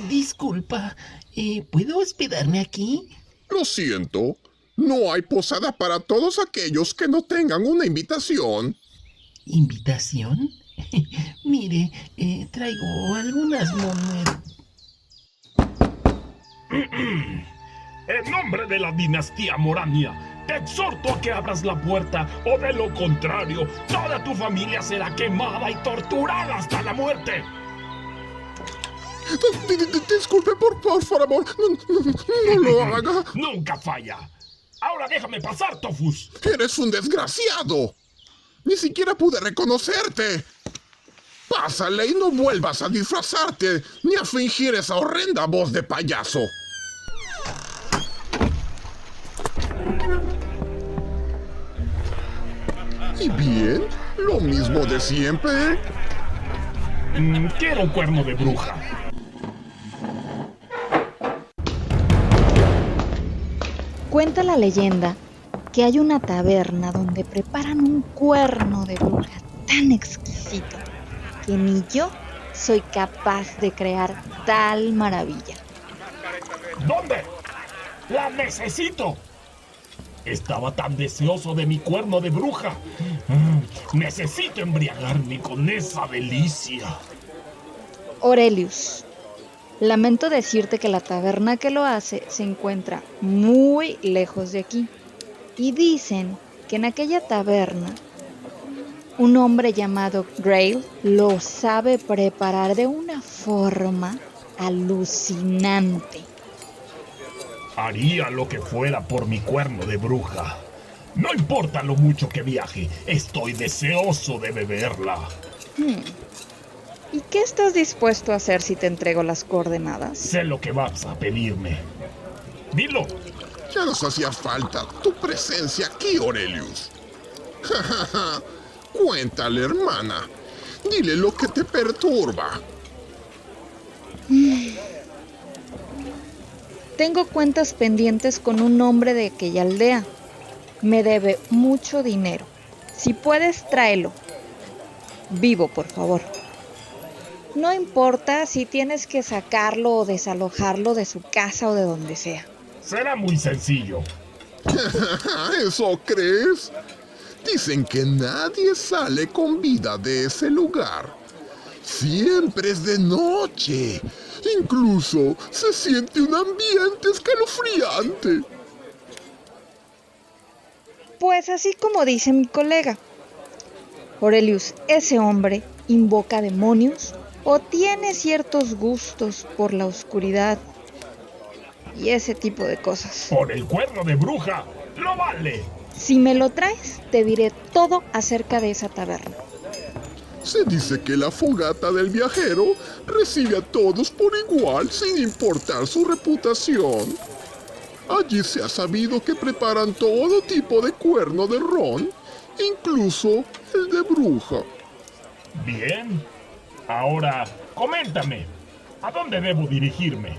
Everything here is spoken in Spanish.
Disculpa, ¿puedo hospedarme aquí? Lo siento, no hay posada para todos aquellos que no tengan una invitación. ¿Invitación? Mire, traigo algunas monedas. En nombre de la dinastía Morania, te exhorto a que abras la puerta, o de lo contrario, toda tu familia será quemada y torturada hasta la muerte. Disculpe, por favor, no lo haga. Nunca falla. Ahora déjame pasar, Tofus. Eres un desgraciado. Ni siquiera pude reconocerte. Pásale y no vuelvas a disfrazarte ni a fingir esa horrenda voz de payaso. ¿Y bien? ¿Lo mismo de siempre? Quiero un cuerno de bruja. Cuenta la leyenda que hay una taberna donde preparan un cuerno de bruja tan exquisito que ni yo soy capaz de crear tal maravilla. ¿Dónde? ¡La necesito! Estaba tan deseoso de mi cuerno de bruja. Necesito embriagarme con esa delicia. Aurelius, lamento decirte que la taberna que lo hace se encuentra muy lejos de aquí. Y dicen que en aquella taberna un hombre llamado Grail lo sabe preparar de una forma alucinante. Haría lo que fuera por mi cuerno de bruja. No importa lo mucho que viaje, estoy deseoso de beberla. ¿Y qué estás dispuesto a hacer si te entrego las coordenadas? Sé lo que vas a pedirme. Dilo. Ya nos hacía falta tu presencia aquí, Aurelius. Cuéntale, hermana. Dile lo que te perturba. Tengo cuentas pendientes con un hombre de aquella aldea. Me debe mucho dinero. Si puedes, tráelo. Vivo, por favor. No importa si tienes que sacarlo o desalojarlo de su casa o de donde sea. Será muy sencillo. ¿Eso crees? Dicen que nadie sale con vida de ese lugar. Siempre es de noche. Incluso se siente un ambiente escalofriante. Pues así como dice mi colega. Aurelius, ese hombre invoca demonios o tiene ciertos gustos por la oscuridad y ese tipo de cosas. Por el cuerno de bruja, lo vale. Si me lo traes, te diré todo acerca de esa taberna. Se dice que la fogata del viajero recibe a todos por igual sin importar su reputación. Allí se ha sabido que preparan todo tipo de cuerno de ron, incluso el de bruja. Bien. Ahora, coméntame. ¿A dónde debo dirigirme?